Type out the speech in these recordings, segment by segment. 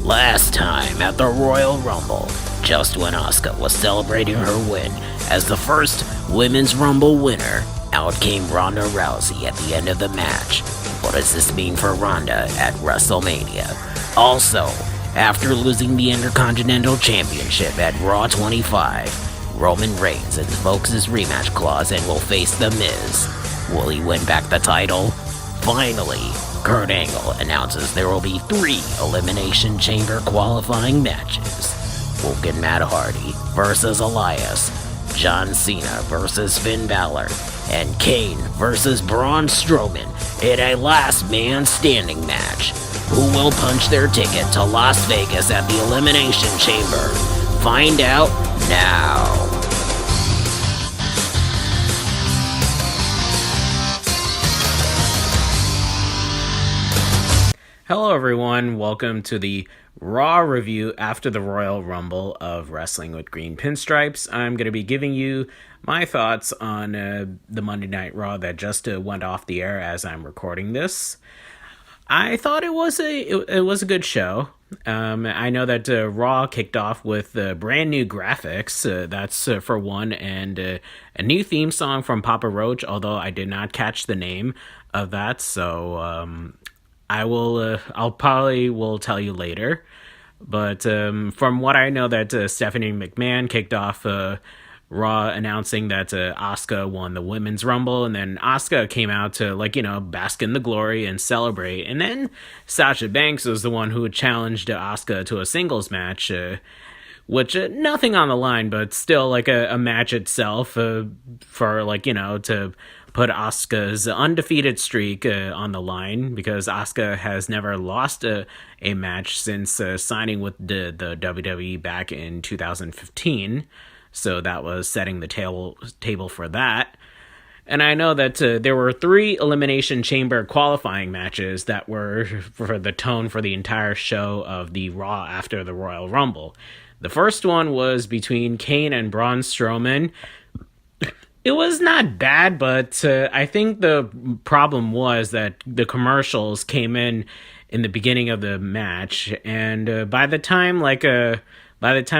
Last time at the Royal Rumble, just when Asuka was celebrating her win as the first Women's Rumble winner, out came Ronda Rousey at the end of the match. What does this mean for Ronda at WrestleMania? Also, after losing the Intercontinental Championship at Raw 25, Roman Reigns invokes his rematch clause and will face The Miz. Will he win back the title? Finally, Kurt Angle announces there will be 3 Elimination Chamber qualifying matches. Woken Matt Hardy versus Elias, John Cena versus Finn Balor, and Kane versus Braun Strowman in a last man standing match. Who will punch their ticket to Las Vegas at the Elimination Chamber? Find out now. Hello everyone, welcome to the Raw review after the Royal Rumble of Wrestling with Green Pinstripes. I'm going to be giving you my thoughts on the Monday Night Raw that just went off the air as I'm recording this. I thought it was a good show. I know that Raw kicked off with brand new graphics, that's for one, and a new theme song from Papa Roach, although I did not catch the name of that, so I'll probably will tell you later. But from what I know, that Stephanie McMahon kicked off Raw announcing that Asuka won the Women's Rumble, and then Asuka came out to, bask in the glory and celebrate. And then Sasha Banks was the one who challenged Asuka to a singles match, which nothing on the line, but still a match itself for to put Asuka's undefeated streak on the line, because Asuka has never lost a match since signing with the WWE back in 2015. So that was setting the table for that. And I know that there were 3 Elimination Chamber qualifying matches that were for the tone for the entire show of the Raw after the Royal Rumble. The first one was between Kane and Braun Strowman. It was not bad, but I think the problem was that the commercials came in the beginning of the match, and by the time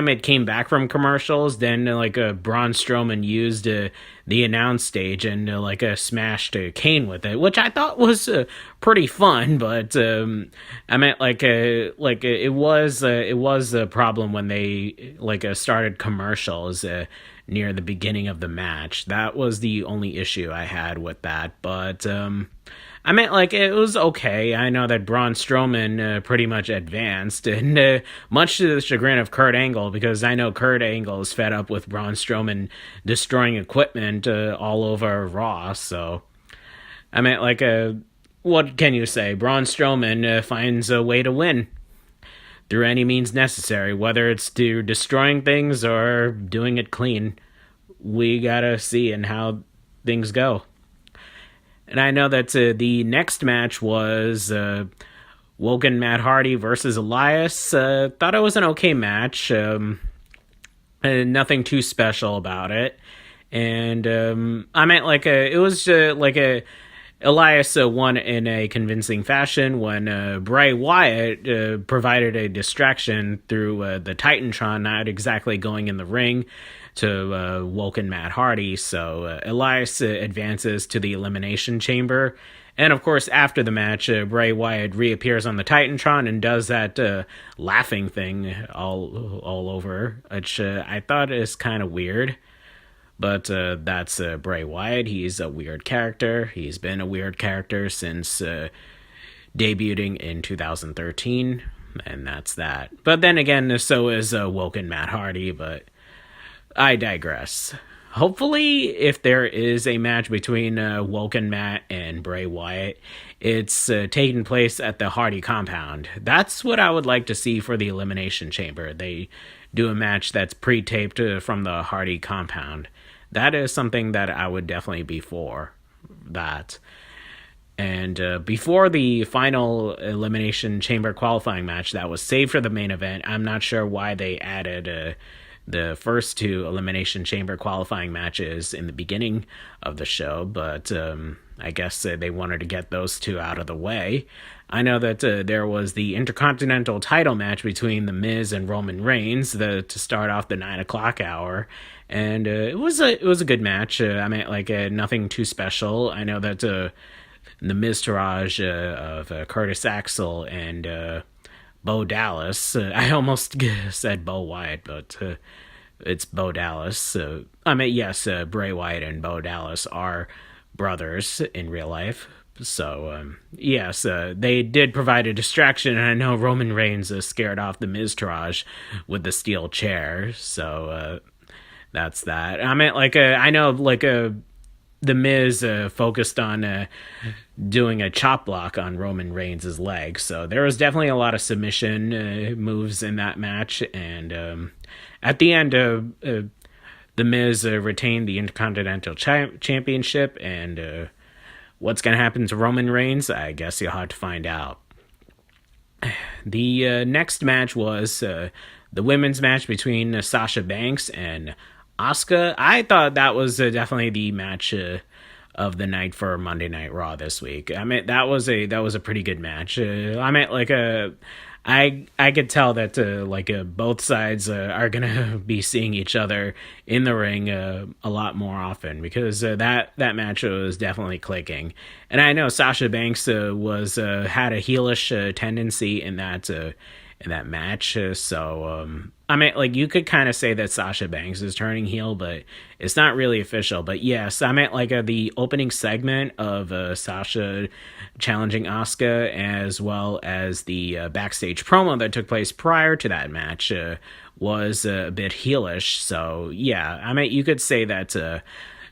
it came back from commercials, then Braun Strowman used the announce stage and smashed Kane with it, which I thought was pretty fun. But I meant it was a problem when they started commercials near the beginning of the match. That was the only issue I had with that. But I meant it was okay. I know that Braun Strowman pretty much advanced, and much to the chagrin of Kurt Angle, because I know Kurt Angle is fed up with Braun Strowman destroying equipment all over Raw. So I meant what can you say? Braun Strowman finds a way to win through any means necessary, whether it's through destroying things or doing it clean. We gotta see and how things go. And I know that the next match was Woken Matt Hardy versus Elias. Thought it was an okay match. Nothing too special about it. And I meant it was Elias won in a convincing fashion when Bray Wyatt provided a distraction through the Titantron, not exactly going in the ring, to Woken Matt Hardy. So Elias advances to the Elimination Chamber. And of course, after the match, Bray Wyatt reappears on the Titantron and does that laughing thing all over, which I thought is kind of weird. But that's Bray Wyatt. He's a weird character. He's been a weird character since debuting in 2013. And that's that. But then again, so is Woken Matt Hardy. But I digress. Hopefully, if there is a match between Woken Matt and Bray Wyatt, it's taking place at the Hardy compound. That's what I would like to see for the Elimination Chamber. They do a match that's pre-taped from the Hardy compound. That is something that I would definitely be for that. And before the final Elimination Chamber qualifying match that was saved for the main event, I'm not sure why they added the first 2 Elimination Chamber qualifying matches in the beginning of the show, but I guess they wanted to get those 2 out of the way. I know that there was the Intercontinental title match between The Miz and Roman Reigns to start off the 9 o'clock hour, and it was a good match. Nothing too special. I know that the Miztourage of Curtis Axel and Bo Dallas. I almost said Bo Wyatt, but it's Bo Dallas. Yes, Bray Wyatt and Bo Dallas are brothers in real life. So, yes, they did provide a distraction, and I know Roman Reigns scared off the Miztourage with the steel chair. So, that's that. I know, the Miz focused on doing a chop block on Roman Reigns' leg. So there was definitely a lot of submission moves in that match. And at the end, The Miz retained the Intercontinental Championship. And what's going to happen to Roman Reigns? I guess you'll have to find out. The next match was the women's match between Sasha Banks and Asuka. I thought that was definitely the match of the night for Monday Night Raw this week. That was a pretty good match. I could tell that both sides are gonna be seeing each other in the ring a lot more often, because that match was definitely clicking. And I know Sasha Banks was had a heelish tendency in that match. You could kind of say that Sasha Banks is turning heel, but it's not really official. But yes, the opening segment of Sasha challenging Asuka, as well as the backstage promo that took place prior to that match, was a bit heelish. So yeah, you could say that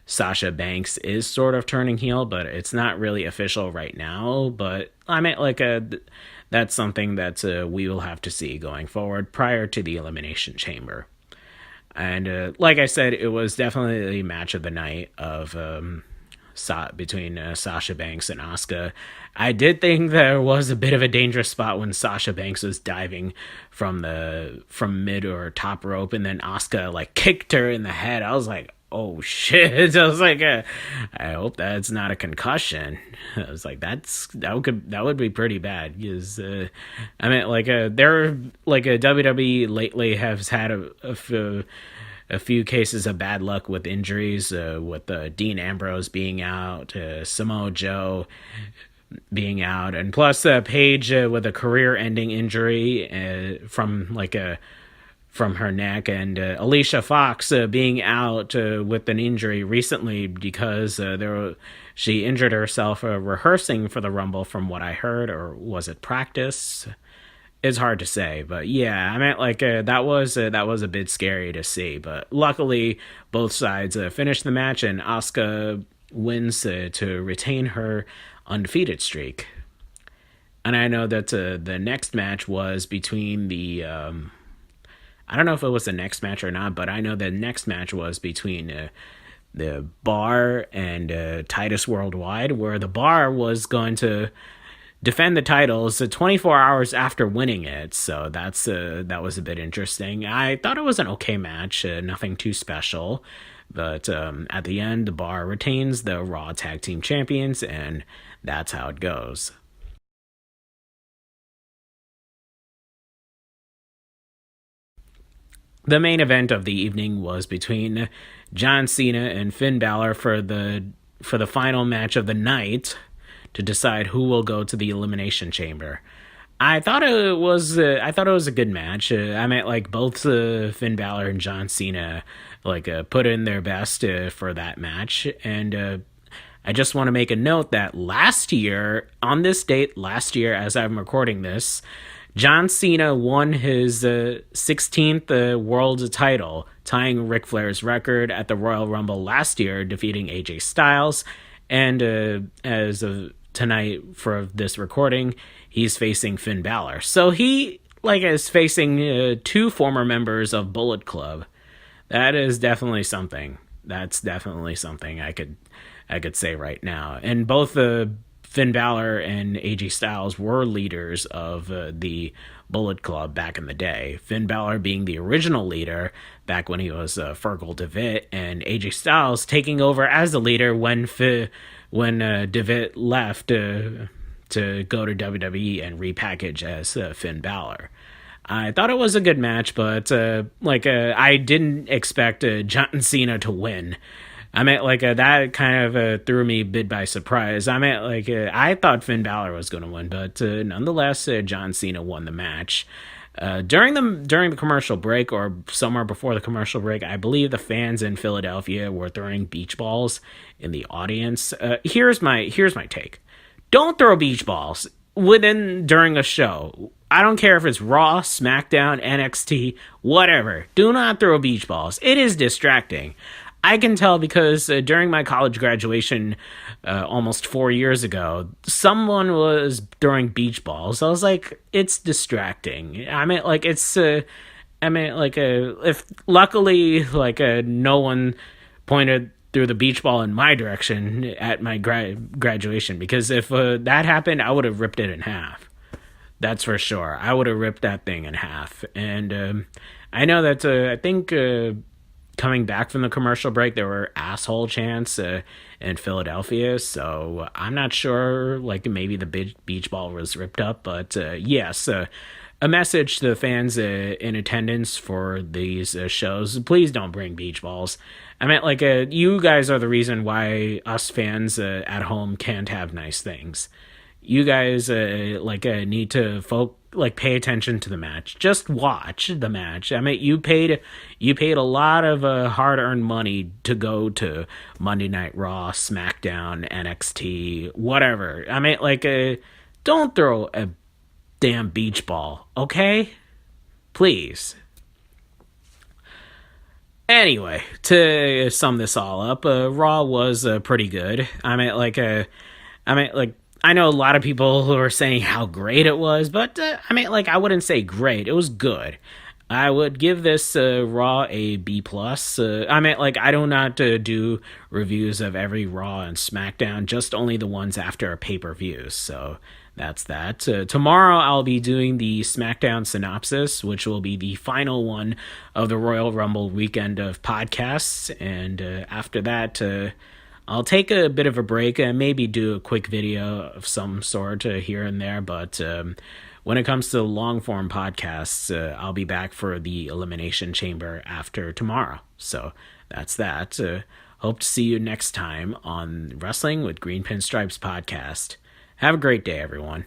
Sasha Banks is sort of turning heel, but it's not really official right now. But that's something that we will have to see going forward prior to the Elimination Chamber. And like I said, it was definitely the match of the night of between Sasha Banks and Asuka. I did think there was a bit of a dangerous spot when Sasha Banks was diving from mid or top rope, and then Asuka kicked her in the head. I was like, oh shit. I was like, I hope that's not a concussion. I was like, that would be pretty bad, because WWE lately has had a few cases of bad luck with injuries, with Dean Ambrose being out, Samoa Joe being out, and plus Paige with a career-ending injury from her neck, and Alicia Fox being out with an injury recently because she injured herself rehearsing for the Rumble, from what I heard, or was it practice? It's hard to say, but yeah, that was a bit scary to see. But luckily, both sides finished the match, and Asuka wins to retain her undefeated streak. And I know that the next match was between the I don't know if it was the next match or not, but I know the next match was between the Bar and Titus Worldwide, where the Bar was going to defend the titles 24 hours after winning it. So that was a bit interesting. I thought it was an okay match, nothing too special. But at the end, the Bar retains the Raw Tag Team Champions, and that's how it goes. The main event of the evening was between John Cena and Finn Balor for the final match of the night to decide who will go to the Elimination Chamber. I thought it was a good match. Both Finn Balor and John Cena put in their best for that match, and I just want to make a note that last year, on this date last year, as I'm recording this, John Cena won his 16th world title, tying Ric Flair's record at the Royal Rumble last year, defeating AJ Styles. And as of tonight for this recording, he's facing Finn Balor. So he is facing two former members of Bullet Club. That is definitely something. That's definitely something I could say right now. And both Finn Balor and AJ Styles were leaders of the Bullet Club back in the day. Finn Balor being the original leader back when he was Fergal DeVitt, and AJ Styles taking over as the leader when DeVitt left to go to WWE and repackage as Finn Balor. I thought it was a good match, but I didn't expect John Cena to win. I mean, that kind of threw me a bit by surprise. I mean, I thought Finn Balor was going to win, but nonetheless, John Cena won the match. During the commercial break, or somewhere before the commercial break, I believe the fans in Philadelphia were throwing beach balls in the audience. Here's my take: don't throw beach balls during a show. I don't care if it's Raw, SmackDown, NXT, whatever. Do not throw beach balls. It is distracting. I can tell because during my college graduation almost 4 years ago, someone was throwing beach balls. I was like, it's distracting. I mean, if luckily, no one pointed threw the beach ball in my direction at my graduation, because if that happened, I would have ripped it in half. That's for sure. I would have ripped that thing in half. And I know that I think coming back from the commercial break, there were asshole chants in Philadelphia. So I'm not sure, maybe the beach ball was ripped up. But yes, a message to the fans in attendance for these shows: please don't bring beach balls. I mean, you guys are the reason why us fans at home can't have nice things. You guys need to pay attention to the match. Just watch the match. I mean, you paid a lot of hard-earned money to go to Monday Night Raw, SmackDown, NXT, whatever. I mean, don't throw a damn beach ball, okay? Please. Anyway, to sum this all up, Raw was pretty good. I know a lot of people who are saying how great it was, but I wouldn't say great. It was good. I would give this Raw a B+. I do not do reviews of every Raw and SmackDown, just only the ones after a pay-per-view. So that's that. Tomorrow I'll be doing the SmackDown synopsis, which will be the final one of the Royal Rumble weekend of podcasts. And after that, I'll take a bit of a break and maybe do a quick video of some sort here and there. But when it comes to long-form podcasts, I'll be back for the Elimination Chamber after tomorrow. So that's that. Hope to see you next time on Wrestling with Green Pinstripes podcast. Have a great day, everyone.